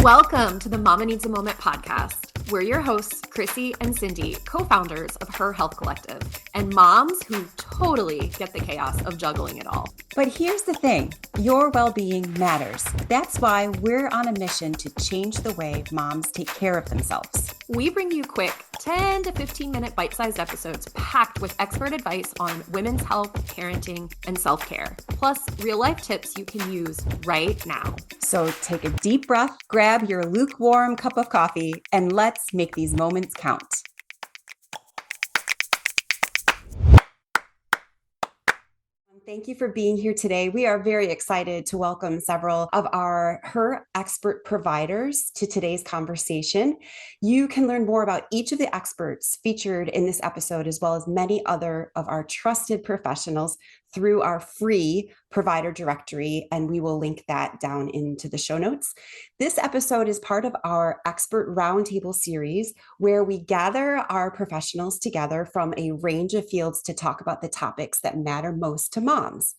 Welcome to the Mama Needs a Moment podcast. We're your hosts, Chrissy and Cindy, co-founders of Her Health Collective, and moms who totally get the chaos of juggling it all. But here's the thing, your well-being matters. That's why we're on a mission to change the way moms take care of themselves. We bring you quick 10 to 15 minute bite-sized episodes packed with expert advice on women's health, parenting, and self-care, plus real-life tips you can use right now. So take a deep breath, grab your lukewarm cup of coffee, and let's make these moments count. Thank you for being here today. We are very excited to welcome several of our Her expert providers to today's conversation. You can learn more about each of the experts featured in this episode, as well as many other of our trusted professionals through our free provider directory, and we will link that down into the show notes. This episode is part of our expert roundtable series, where we gather our professionals together from a range of fields to talk about the topics that matter most to moms.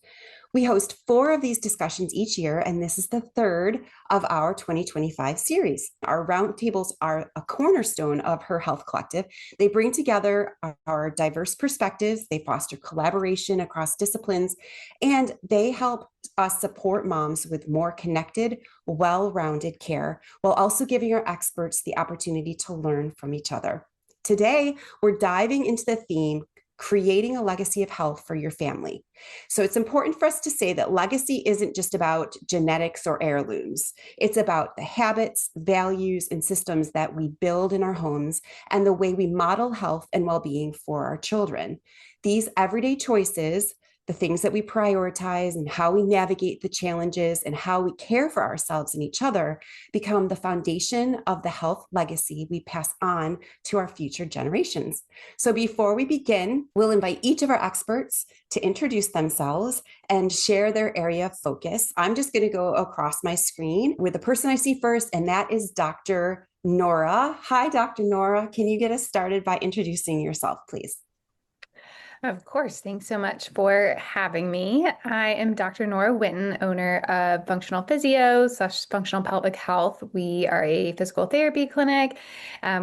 We host 4 of these discussions each year, and this is the 3rd of our 2025 series. Our roundtables are a cornerstone of Her Health Collective. They bring together our diverse perspectives, they foster collaboration across disciplines, and they help us support moms with more connected, well-rounded care, while also giving our experts the opportunity to learn from each other. Today, we're diving into the theme, creating a legacy of health for your family. So it's important for us to say that legacy isn't just about genetics or heirlooms. It's about the habits, values, and systems that we build in our homes and the way we model health and well-being for our children. These everyday choices, the things that we prioritize and how we navigate the challenges and how we care for ourselves and each other, become the foundation of the health legacy we pass on to our future generations. So before we begin, we'll invite each of our experts to introduce themselves and share their area of focus. I'm just going to go across my screen with the person I see first, and that is Dr. Nora. Hi, Dr. Nora. Can you get us started by introducing yourself, please? Of course. Thanks so much for having me. I am Dr. Nora Witten, owner of Functional Physio / Functional Pelvic Health. We are a physical therapy clinic.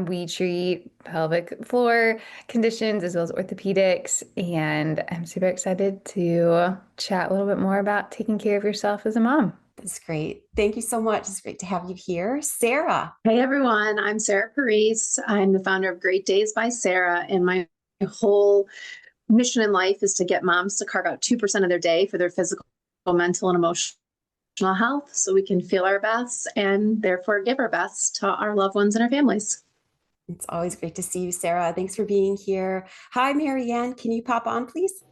We treat pelvic floor conditions as well as orthopedics. And I'm super excited to chat a little bit more about taking care of yourself as a mom. That's great. Thank you so much. It's great to have you here. Sarah. Hey, everyone. I'm Sarah Parise. I'm the founder of Great Days by Sarah, and my whole mission in life is to get moms to carve out 2% of their day for their physical, mental, and emotional health so we can feel our best and therefore give our best to our loved ones and our families. It's always great to see you, Sarah. Thanks for being here. Hi, Marianne. Can you pop on, please?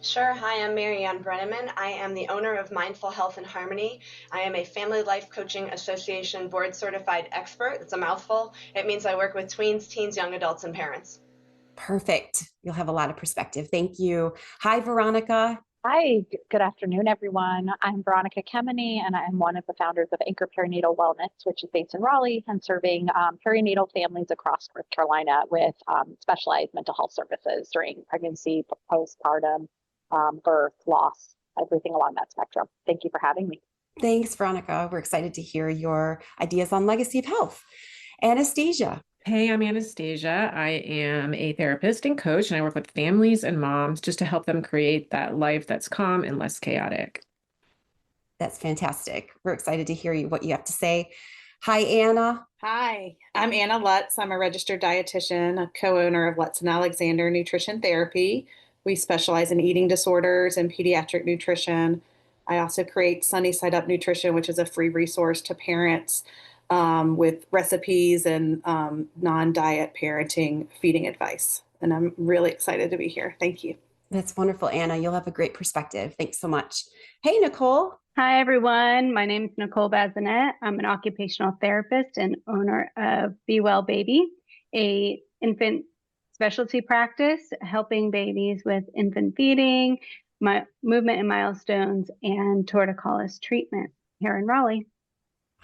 Sure. Hi, I'm Marianne Brenneman. I am the owner of Mindful Health and Harmony. I am a Family Life Coaching Association board certified expert. It's a mouthful. It means I work with tweens, teens, young adults, and parents. Perfect. You'll have a lot of perspective. Thank you. Hi, Veronica. Hi, good afternoon, everyone. I'm Veronica Kemeny, and I'm one of the founders of Anchor Perinatal Wellness, which is based in Raleigh and serving perinatal families across North Carolina with specialized mental health services during pregnancy, postpartum, birth, loss, everything along that spectrum. Thank you for having me. Thanks, Veronica. We're excited to hear your ideas on legacy of health. Anastasia. Hey, I'm Anastasia. I am a therapist and coach, and I work with families and moms just to help them create that life that's calm and less chaotic. That's fantastic. We're excited to hear what you have to say. Hi, Anna. Hi, I'm Anna Lutz. I'm a registered dietitian, a co-owner of Lutz and Alexander Nutrition Therapy. We specialize in eating disorders and pediatric nutrition. I also create Sunny Side Up Nutrition, which is a free resource to parents with recipes and non-diet parenting feeding advice. And I'm really excited to be here. Thank you. That's wonderful, Anna. You'll have a great perspective. Thanks so much. Hey, Nicole. Hi, everyone. My name is Nicole Bazinet. I'm an occupational therapist and owner of Be Well Baby, a infant specialty practice helping babies with infant feeding, movement and milestones, and torticollis treatment here in Raleigh.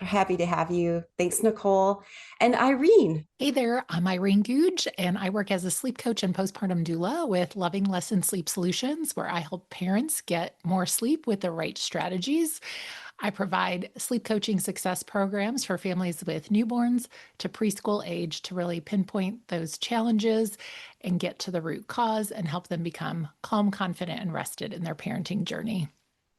We're happy to have you. Thanks, Nicole. And Irene. Hey there, I'm Irene Googe, and I work as a sleep coach and postpartum doula with Loving Lesson Sleep Solutions, where I help parents get more sleep with the right strategies. I provide sleep coaching success programs for families with newborns to preschool age to really pinpoint those challenges and get to the root cause and help them become calm, confident, and rested in their parenting journey.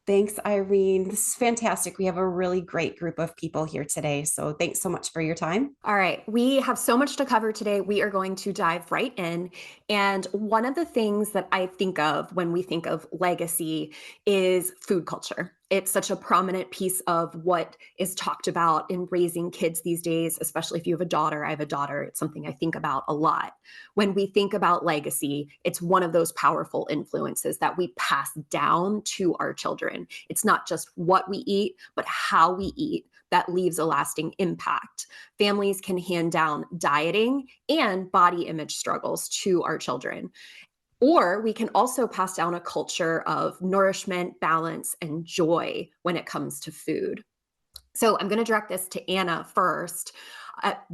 Thanks, Irene. This is fantastic. We have a really great group of people here today. So thanks so much for your time. All right, we have so much to cover today. We are going to dive right in. And one of the things that I think of when we think of legacy is food culture. It's such a prominent piece of what is talked about in raising kids these days, especially if you have a daughter. I have a daughter. It's something I think about a lot. When we think about legacy, it's one of those powerful influences that we pass down to our children. It's not just what we eat, but how we eat that leaves a lasting impact. Families can hand down dieting and body image struggles to our children. Or we can also pass down a culture of nourishment, balance, and joy when it comes to food. So I'm going to direct this to Anna first,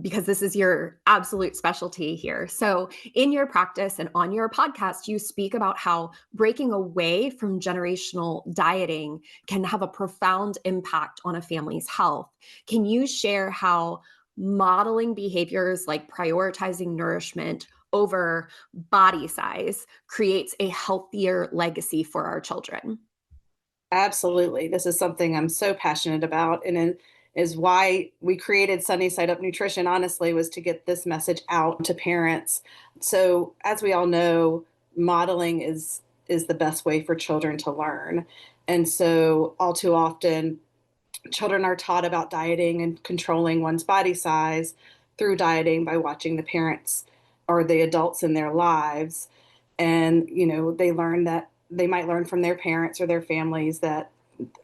because this is your absolute specialty here. So in your practice and on your podcast, you speak about how breaking away from generational dieting can have a profound impact on a family's health. Can you share how modeling behaviors like prioritizing nourishment over body size creates a healthier legacy for our children? Absolutely. This is something I'm so passionate about, and is why we created Sunny Side Up Nutrition, honestly, was to get this message out to parents. So, as we all know, modeling is the best way for children to learn. And so, all too often, children are taught about dieting and controlling one's body size through dieting by watching the parents or the adults in their lives. And, they learn that they might learn from their parents or their families that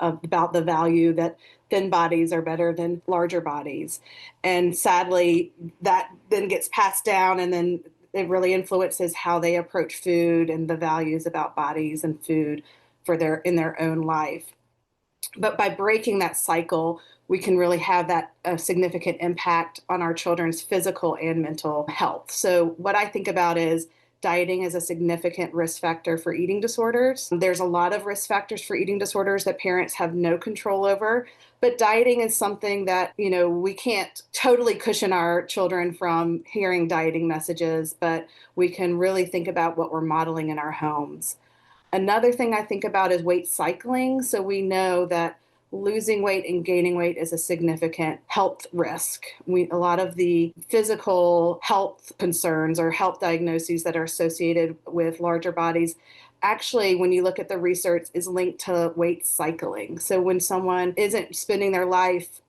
about the value that thin bodies are better than larger bodies. And sadly, that then gets passed down, and then it really influences how they approach food and the values about bodies and food in their own life. But by breaking that cycle, we can really have that significant impact on our children's physical and mental health. So, what I think about is dieting is a significant risk factor for eating disorders. There's a lot of risk factors for eating disorders that parents have no control over, but dieting is something that, we can't totally cushion our children from hearing dieting messages, but we can really think about what we're modeling in our homes. Another thing I think about is weight cycling. So we know that losing weight and gaining weight is a significant health risk. A lot of the physical health concerns or health diagnoses that are associated with larger bodies, actually, when you look at the research, is linked to weight cycling. So when someone isn't spending their life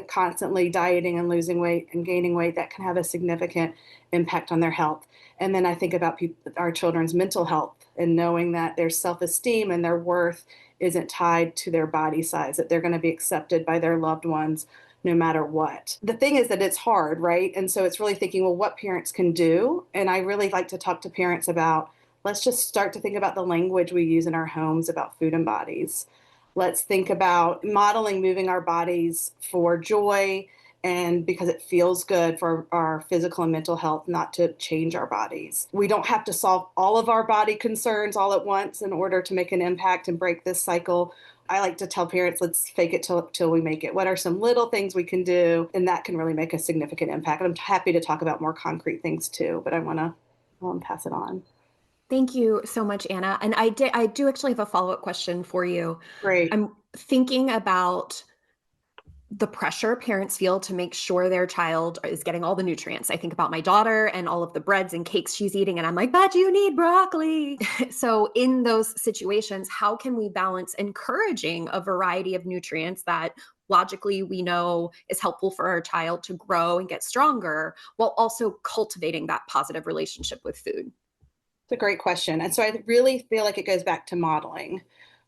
constantly dieting and losing weight and gaining weight, that can have a significant impact on their health. And then I think about our children's mental health, and knowing that their self-esteem and their worth isn't tied to their body size, that they're going to be accepted by their loved ones no matter what. The thing is that it's hard, right? And so it's really thinking, well, what parents can do. And I really like to talk to parents about, let's just start to think about the language we use in our homes about food and bodies. Let's think about modeling moving our bodies for joy and because it feels good for our physical and mental health, not to change our bodies. We don't have to solve all of our body concerns all at once in order to make an impact and break this cycle. I like to tell parents, let's fake it till we make it. What are some little things we can do? And that can really make a significant impact. I'm happy to talk about more concrete things too, but I want to pass it on. Thank you so much, Anna. And I do actually have a follow-up question for you. Great. I'm thinking about the pressure parents feel to make sure their child is getting all the nutrients. I think about my daughter and all of the breads and cakes she's eating, and I'm like, but you need broccoli. So in those situations, how can we balance encouraging a variety of nutrients that logically we know is helpful for our child to grow and get stronger, while also cultivating that positive relationship with food? It's a great question. And so I really feel like it goes back to modeling,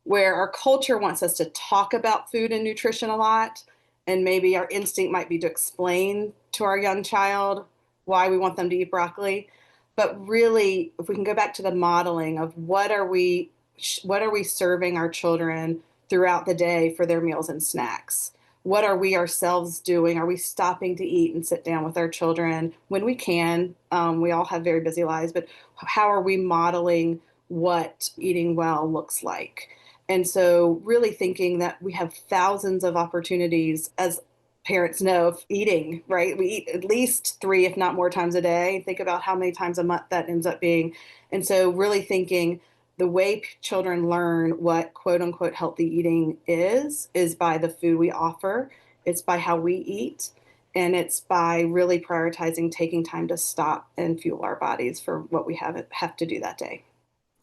where our culture wants us to talk about food and nutrition a lot. And maybe our instinct might be to explain to our young child why we want them to eat broccoli. But really, if we can go back to the modeling of what are we serving our children throughout the day for their meals and snacks? What are we ourselves doing? Are we stopping to eat and sit down with our children when we can? We all have very busy lives, but how are we modeling what eating well looks like? And so really thinking that we have thousands of opportunities as parents know of eating, right? We eat at least 3, if not more times a day. Think about how many times a month that ends up being. And so really thinking the way children learn what quote unquote healthy eating is by the food we offer. It's by how we eat. And it's by really prioritizing taking time to stop and fuel our bodies for what we have to do that day.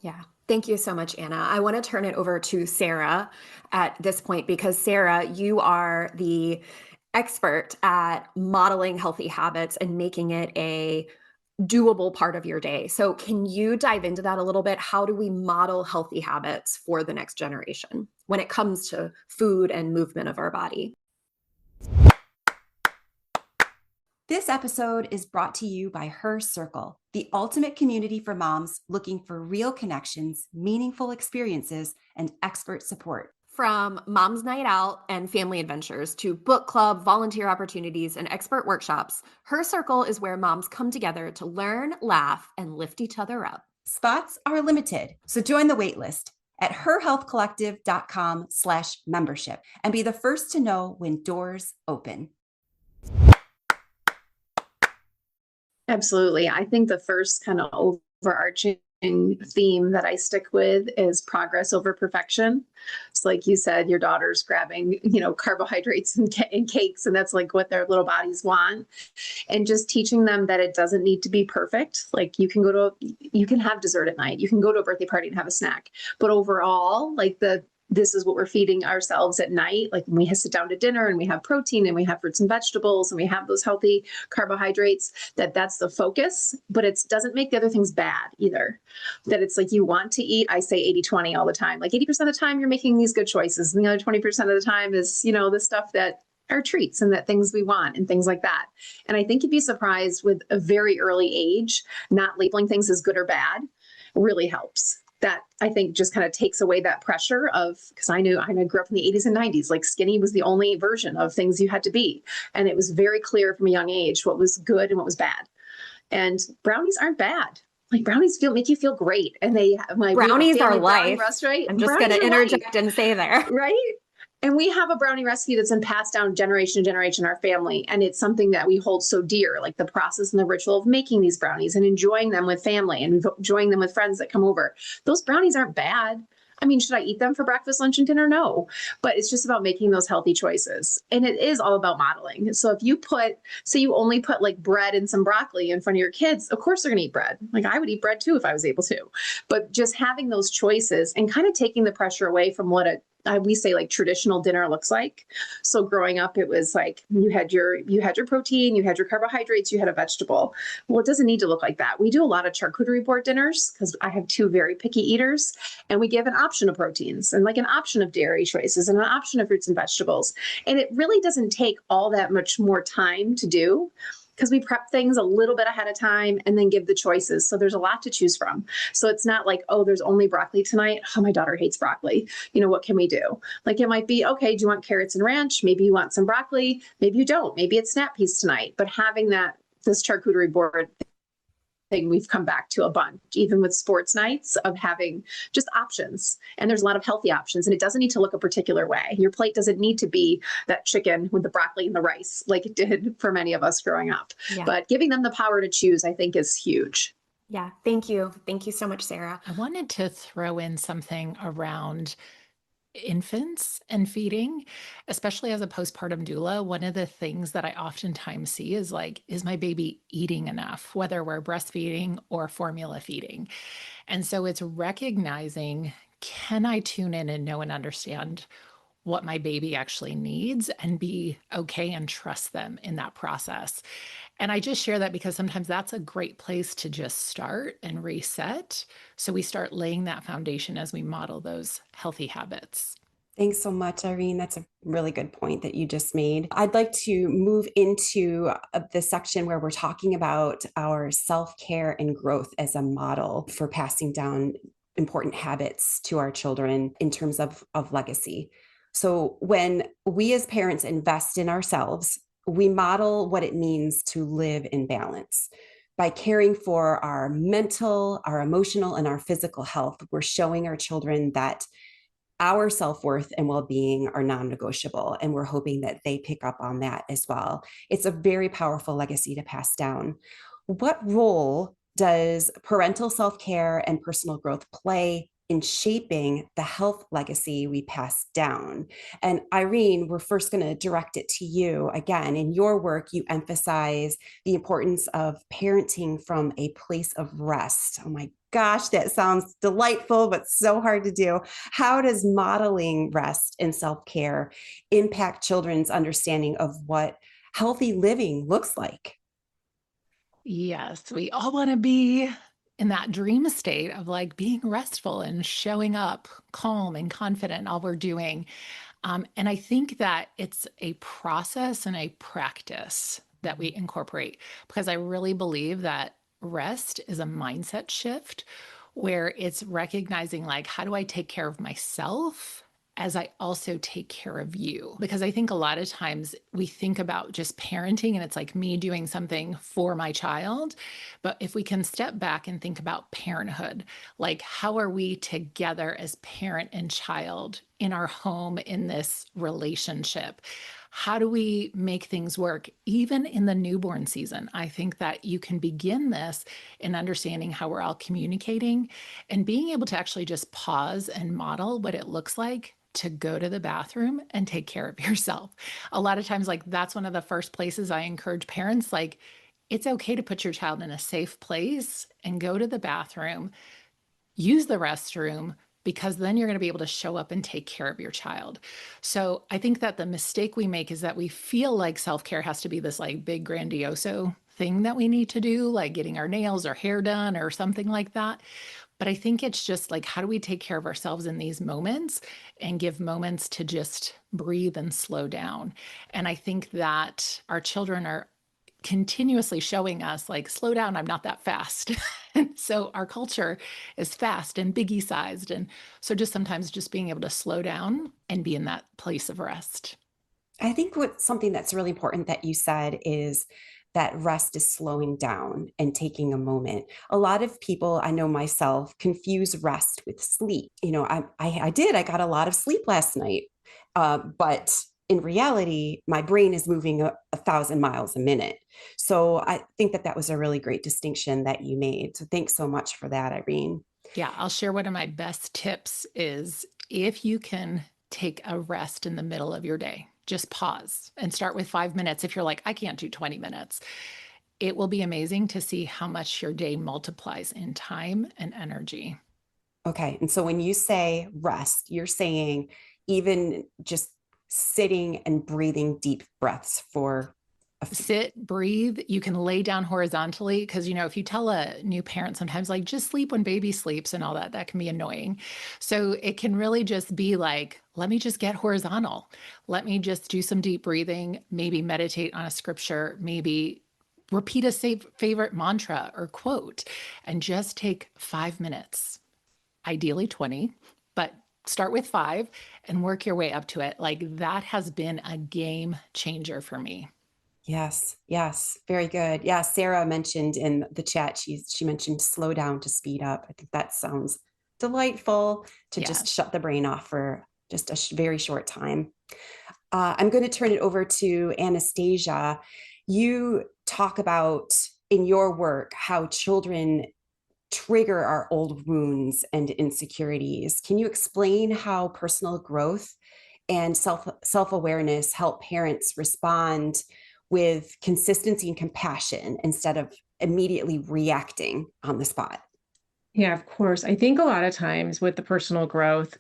Yeah. Thank you so much, Anna. I want to turn it over to Sarah at this point because, Sarah, you are the expert at modeling healthy habits and making it a doable part of your day. So, can you dive into that a little bit? How do we model healthy habits for the next generation when it comes to food and movement of our body? This episode is brought to you by Her Circle, the ultimate community for moms looking for real connections, meaningful experiences, and expert support. From mom's night out and family adventures to book club, volunteer opportunities, and expert workshops, Her Circle is where moms come together to learn, laugh, and lift each other up. Spots are limited, so join the waitlist at herhealthcollective.com/membership and be the first to know when doors open. Absolutely. I think the first kind of overarching theme that I stick with is progress over perfection. It's like you said, your daughter's grabbing, carbohydrates and cakes, and that's like what their little bodies want. And just teaching them that it doesn't need to be perfect. Like you can have dessert at night. You can go to a birthday party and have a snack. But overall, this is what we're feeding ourselves at night. Like when we sit down to dinner and we have protein and we have fruits and vegetables and we have those healthy carbohydrates, that's the focus, but it doesn't make the other things bad either. That it's like you want to eat, I say 80-20 all the time. Like 80% of the time you're making these good choices. And the other 20% of the time is, the stuff that are treats and that things we want and things like that. And I think you'd be surprised with a very early age, not labeling things as good or bad really helps. That I think just kind of takes away that pressure of, because I grew up in the 80s and 90s, like skinny was the only version of things you had to be. And it was very clear from a young age what was good and what was bad. And brownies aren't bad. Like brownies make you feel great. And brownies are life. Recipe. I'm just going to interject and say there. Right? And we have a brownie recipe that's been passed down generation to generation in our family. And it's something that we hold so dear, like the process and the ritual of making these brownies and enjoying them with family and enjoying them with friends that come over. Those brownies aren't bad. I mean, should I eat them for breakfast, lunch, and dinner? No, but it's just about making those healthy choices. And it is all about modeling. So if you you only put like bread and some broccoli in front of your kids, of course they're going to eat bread. Like I would eat bread too if I was able to, but just having those choices and kind of taking the pressure away from what we say like traditional dinner looks like. So growing up, it was like you had your protein, you had your carbohydrates, you had a vegetable. Well, it doesn't need to look like that. We do a lot of charcuterie board dinners because I have 2 very picky eaters, and we give an option of proteins and like an option of dairy choices and an option of fruits and vegetables. And it really doesn't take all that much more time to do, because we prep things a little bit ahead of time and then give the choices. So there's a lot to choose from. So it's not like, oh, there's only broccoli tonight. Oh, my daughter hates broccoli. What can we do? Like it might be, okay, do you want carrots and ranch? Maybe you want some broccoli. Maybe you don't. Maybe it's snap peas tonight. But having this charcuterie board thing we've come back to a bunch, even with sports nights, of having just options. And there's a lot of healthy options, and it doesn't need to look a particular way. Your plate doesn't need to be that chicken with the broccoli and the rice like it did for many of us growing up. Yeah. But giving them the power to choose, I think, is huge. Yeah. Thank you. Thank you so much, Sarah. I wanted to throw in something around infants and feeding, especially as a postpartum doula. One of the things that I oftentimes see is like, is my baby eating enough, whether we're breastfeeding or formula feeding? And so it's recognizing, can I tune in and know and understand what my baby actually needs and be okay and trust them in that process? And I just share that because sometimes that's a great place to just start and reset. So we start laying that foundation as we model those healthy habits. Thanks so much, Irene. That's a really good point that you just made. I'd like to move into the section where we're talking about our self-care and growth as a model for passing down important habits to our children in terms of legacy. So when we as parents invest in ourselves, we model what it means to live in balance. By caring for our mental, our emotional, and our physical health, we're showing our children that our self-worth and well-being are non-negotiable, and we're hoping that they pick up on that as well. It's a very powerful legacy to pass down. What role does parental self-care and personal growth play in shaping the health legacy we pass down? And Irene, we're first going to direct it to you. Again, in your work, you emphasize the importance of parenting from a place of rest. Oh my gosh, that sounds delightful, but so hard to do. How does modeling rest and self-care impact children's understanding of what healthy living looks like? Yes, we all want to be in that dream state of like being restful and showing up calm and confident in all we're doing. And I think that it's a process and a practice that we incorporate because I really believe that rest is a mindset shift where it's recognizing like, how do I take care of myself as I also take care of you? Because I think a lot of times we think about just parenting and it's like me doing something for my child. But if we can step back and think about parenthood, like how are we together as parent and child in our home in this relationship? How do we make things work even in the newborn season? I think that you can begin this in understanding how we're all communicating and being able to actually just pause and model what it looks like to go to the bathroom and take care of yourself. A lot of times, like that's one of the first places I encourage parents, like it's okay to put your child in a safe place and go to the bathroom, use the restroom, because then you're going to be able to show up and take care of your child. So I think that the mistake we make is that we feel like self-care has to be this like big grandioso thing that we need to do, like getting our nails or hair done or something like that. But I think it's just like, how do we take care of ourselves in these moments and give moments to just breathe and slow down? And I think that our children are continuously showing us like, slow down, I'm not that fast. And so our culture is fast and biggie sized. And so just sometimes just being able to slow down and be in that place of rest. I think what something that's really important that you said is that rest is slowing down and taking a moment. A lot of people, I know myself, confuse rest with sleep. You know, I got a lot of sleep last night, but in reality, my brain is moving 1,000 miles a minute. So I think that that was a really great distinction that you made. So thanks so much for that, Irene. Yeah, I'll share one of my best tips is if you can take a rest in the middle of your day, just pause and start with 5 minutes. If you're like, I can't do 20 minutes, it will be amazing to see how much your day multiplies in time and energy. Okay. And so when you say rest, you're saying even just sitting and breathing deep breaths for Sit, breathe. You can lay down horizontally because, you know, if you tell a new parent sometimes, like, just sleep when baby sleeps and all that, that can be annoying. So it can really just be like, let me just get horizontal. Let me just do some deep breathing, maybe meditate on a scripture, maybe repeat a safe favorite mantra or quote, and just take 5 minutes, ideally 20, but start with 5 and work your way up to it. Like that has been a game changer for me. Yes, yes, very good. Yeah, Sarah mentioned in the chat, she mentioned slow down to speed up. I think that sounds delightful to just Yes. shut the brain off for just a very short time. I'm going to turn it over to Anastasia. You talk about in your work how children trigger our old wounds and insecurities. Can you explain how personal growth and self-awareness help parents respond with consistency and compassion instead of immediately reacting on the spot? Yeah, of course. I think a lot of times with the personal growth,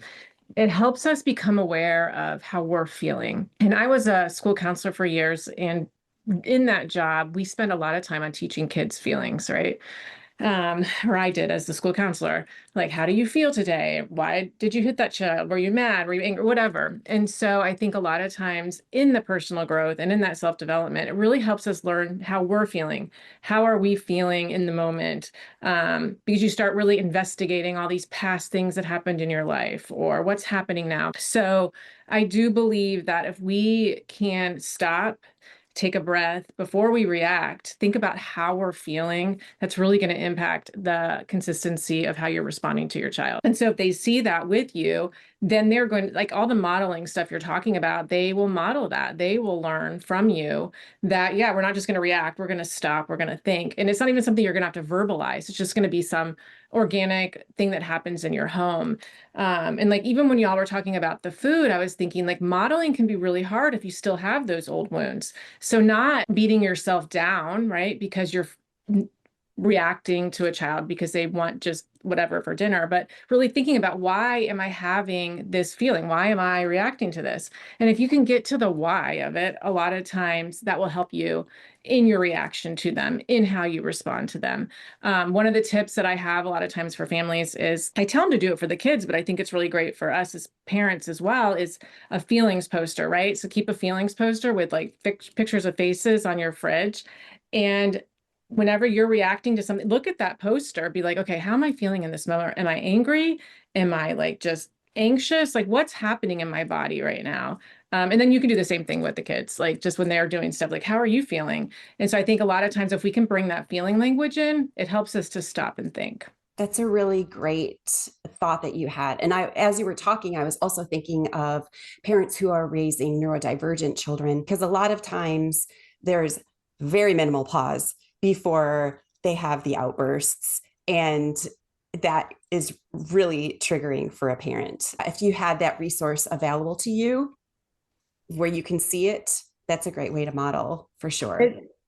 it helps us become aware of how we're feeling. And I was a school counselor for years, and in that job, we spent a lot of time on teaching kids feelings, right? Or I did as the school counselor. Like, how do you feel today? Why did you hit that child? Were you mad? Were you angry? Whatever. And so I think a lot of times in the personal growth and in that self-development, it really helps us learn how we're feeling. How are we feeling in the moment? Because you start really investigating all these past things that happened in your life or what's happening now. So I do believe that if we can stop, take a breath before we react, think about how we're feeling, that's really going to impact the consistency of how you're responding to your child. And so if they see that with you, then they're going to, like all the modeling stuff you're talking about, they will model that. They will learn from you that, yeah, we're not just going to react, we're going to stop, we're going to think. And it's not even something you're going to have to verbalize. It's just going to be some organic thing that happens in your home. And like, even when y'all were talking about the food, I was thinking like modeling can be really hard if you still have those old wounds. So not beating yourself down, right? Because you're reacting to a child because they want just whatever for dinner, but really thinking about, why am I having this feeling? Why am I reacting to this? And if you can get to the why of it, a lot of times that will help you in your reaction to them, in how you respond to them. One of the tips that I have a lot of times for families is, I tell them to do it for the kids, but I think it's really great for us as parents as well, is a feelings poster, right? So keep a feelings poster with like pictures of faces on your fridge. And whenever you're reacting to something, look at that poster, be like, okay, how am I feeling in this moment? Am I angry? Am I like just anxious? Like, what's happening in my body right now? And then you can do the same thing with the kids, like just when they're doing stuff, like, how are you feeling? And so I think a lot of times if we can bring that feeling language in, it helps us to stop and think. That's a really great thought that you had. And as you were talking, I was also thinking of parents who are raising neurodivergent children, because a lot of times there's very minimal pause before they have the outbursts. And that is really triggering for a parent. If you had that resource available to you where you can see it, that's a great way to model for sure.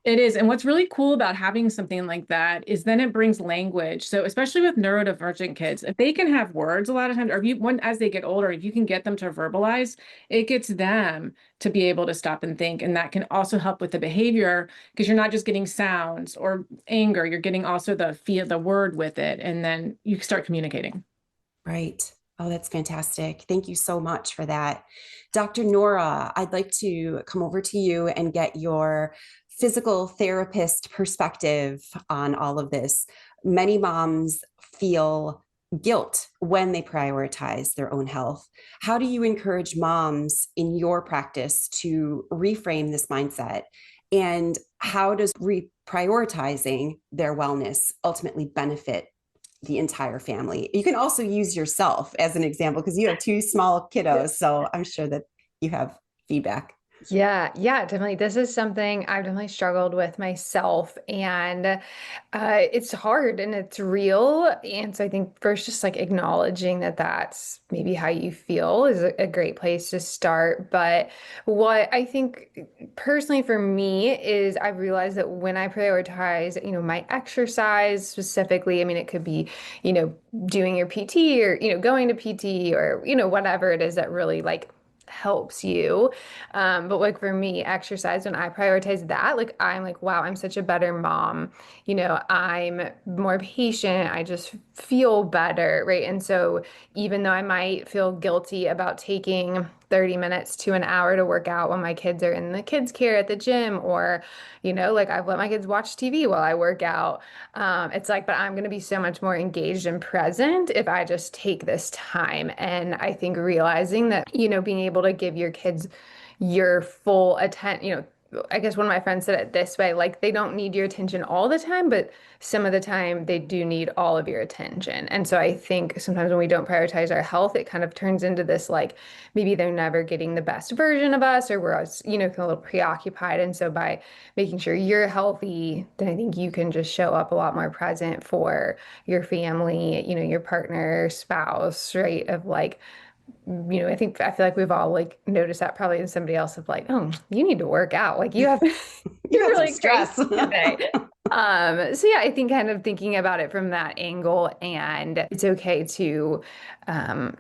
It is. And what's really cool about having something like that is then it brings language. So especially with neurodivergent kids, if they can have words a lot of times, or if you, as they get older, if you can get them to verbalize, it gets them to be able to stop and think. And that can also help with the behavior, because you're not just getting sounds or anger, you're getting also the word with it. And then you start communicating. Right. Oh, that's fantastic. Thank you so much for that. Dr. Nora, I'd like to come over to you and get your physical therapist perspective on all of this. Many moms feel guilt when they prioritize their own health. How do you encourage moms in your practice to reframe this mindset? And how does reprioritizing their wellness ultimately benefit the entire family? You can also use yourself as an example, because you have two small kiddos. So I'm sure that you have feedback. Yeah, definitely. This is something I've definitely struggled with myself, and it's hard and it's real. And so I think first, just like acknowledging that that's maybe how you feel is a great place to start. But what I think personally for me is I've realized that when I prioritize, my exercise specifically, I mean, it could be, doing your PT or, going to PT or, whatever it is that really like helps you. But like for me, exercise, when I prioritize that, like I'm like, wow, I'm such a better mom. I'm more patient. I just feel better, right? And so even though I might feel guilty about taking 30 minutes to an hour to work out when my kids are in the kids care at the gym, or, like I've let my kids watch TV while I work out. It's like, but I'm going to be so much more engaged and present if I just take this time. And I think realizing that, being able to give your kids your full attention, I guess one of my friends said it this way, like they don't need your attention all the time, but some of the time they do need all of your attention. And so I think sometimes when we don't prioritize our health, it kind of turns into this, like, maybe they're never getting the best version of us, or we're, a little preoccupied. And so by making sure you're healthy, then I think you can just show up a lot more present for your family, your partner, spouse, right? Of like, I feel like we've all like noticed that probably in somebody else of like, oh, you need to work out. Like you have, you're really stress today. So yeah, I think kind of thinking about it from that angle, and it's okay to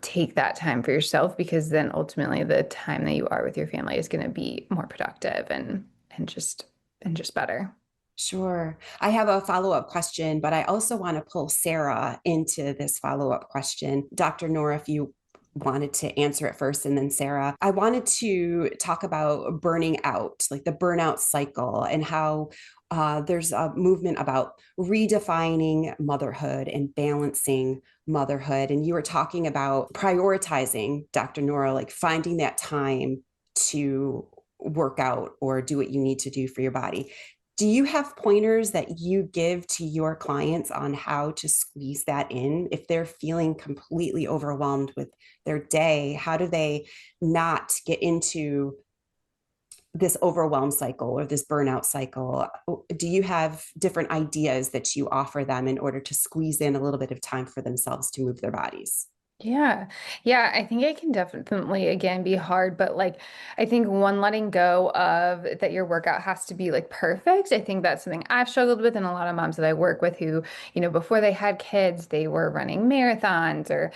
take that time for yourself, because then ultimately the time that you are with your family is going to be more productive and just better. Sure. I have a follow-up question, but I also want to pull Sarah into this follow-up question. Dr. Nora, if you wanted to answer it first, and then Sarah, I wanted to talk about burning out, like the burnout cycle, and how there's a movement about redefining motherhood and balancing motherhood. And you were talking about prioritizing, Dr. Nora, like finding that time to work out or do what you need to do for your body. Do you have pointers that you give to your clients on how to squeeze that in? If they're feeling completely overwhelmed with their day, how do they not get into this overwhelm cycle or this burnout cycle? Do you have different ideas that you offer them in order to squeeze in a little bit of time for themselves to move their bodies? Yeah. Yeah, I think it can definitely again be hard, but like I think one letting go of that your workout has to be like perfect. I think that's something I've struggled with and a lot of moms that I work with who, before they had kids, they were running marathons or,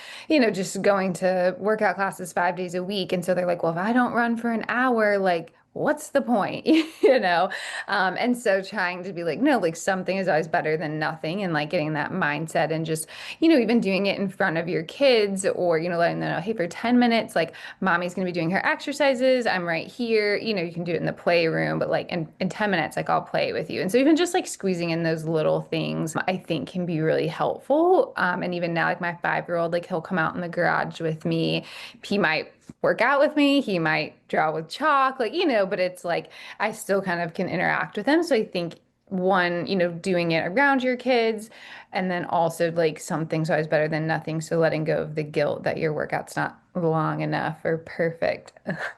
just going to workout classes 5 days a week. And so they're like, well, if I don't run for an hour, like what's the point? And so trying to be like, no, like something is always better than nothing and like getting that mindset and just even doing it in front of your kids or, letting them know, hey, for 10 minutes, like mommy's going to be doing her exercises. I'm right here. You can do it in the playroom, but like in 10 minutes, like I'll play with you. And so even just like squeezing in those little things, I think can be really helpful. And even now, like my 5-year-old, like he'll come out in the garage with me. He might work out with me. He might draw with chalk, but it's like I still kind of can interact with him. So I think one, doing it around your kids, and then also like something's always better than nothing. So letting go of the guilt that your workout's not long enough or perfect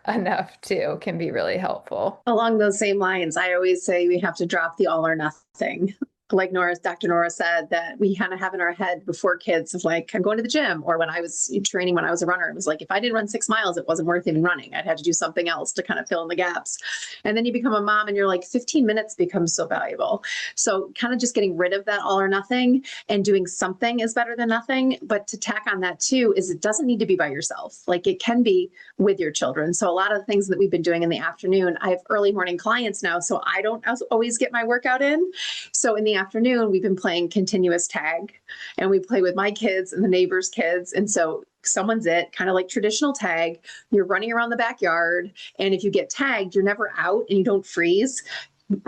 enough too can be really helpful. Along those same lines, I always say we have to drop the all or nothing. Like Dr. Nora said, that we kind of have in our head before kids of like, I'm going to the gym. Or when I was training, when I was a runner, it was like, if I didn't run 6 miles, it wasn't worth even running. I'd had to do something else to kind of fill in the gaps. And then you become a mom and you're like, 15 minutes becomes so valuable. So kind of just getting rid of that all or nothing and doing something is better than nothing. But to tack on that too, is it doesn't need to be by yourself. Like it can be with your children. So a lot of the things that we've been doing in the afternoon, I have early morning clients now, so I don't always get my workout in. So in the afternoon, we've been playing continuous tag and we play with my kids and the neighbors' kids. And so someone's it, kind of like traditional tag. You're running around the backyard. And if you get tagged, you're never out and you don't freeze.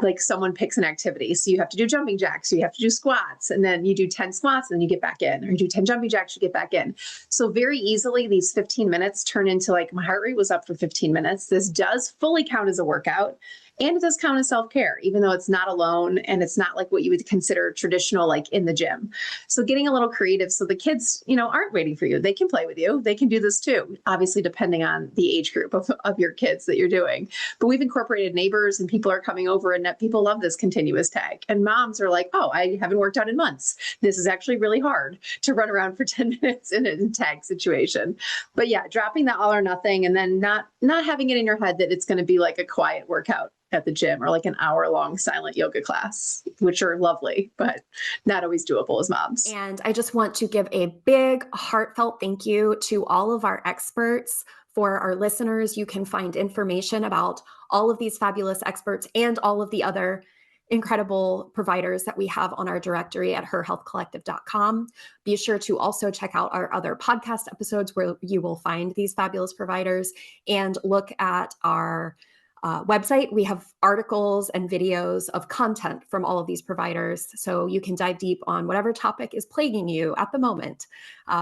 Like someone picks an activity. So you have to do jumping jacks, so you have to do squats, and then you do 10 squats and then you get back in, or you do 10 jumping jacks, you get back in. So very easily these 15 minutes turn into like my heart rate was up for 15 minutes. This does fully count as a workout. And it does count as self-care, even though it's not alone and it's not like what you would consider traditional, like in the gym. So getting a little creative so the kids, aren't waiting for you. They can play with you. They can do this too, obviously depending on the age group of your kids that you're doing. But we've incorporated neighbors and people are coming over and people love this continuous tag. And moms are like, oh, I haven't worked out in months. This is actually really hard to run around for 10 minutes in a tag situation. But yeah, dropping that all or nothing and then not having it in your head that it's going to be like a quiet workout at the gym or like an hour-long silent yoga class, which are lovely, but not always doable as moms. And I just want to give a big heartfelt thank you to all of our experts. For our listeners, you can find information about all of these fabulous experts and all of the other incredible providers that we have on our directory at herhealthcollective.com. Be sure to also check out our other podcast episodes where you will find these fabulous providers and look at our website. We have articles and videos of content from all of these providers, so you can dive deep on whatever topic is plaguing you at the moment,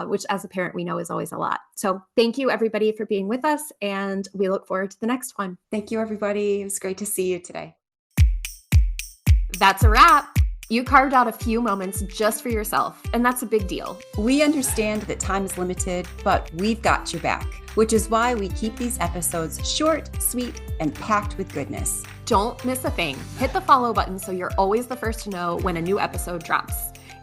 which as a parent we know is always a lot. So thank you everybody for being with us, and we look forward to the next one. Thank you, everybody. It was great to see you today. That's a wrap. You carved out a few moments just for yourself, and that's a big deal. We understand that time is limited, but we've got your back, which is why we keep these episodes short, sweet, and packed with goodness. Don't miss a thing. Hit the follow button so you're always the first to know when a new episode drops.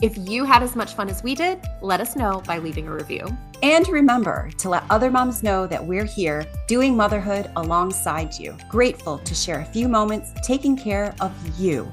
If you had as much fun as we did, let us know by leaving a review. And remember to let other moms know that we're here doing motherhood alongside you. Grateful to share a few moments taking care of you.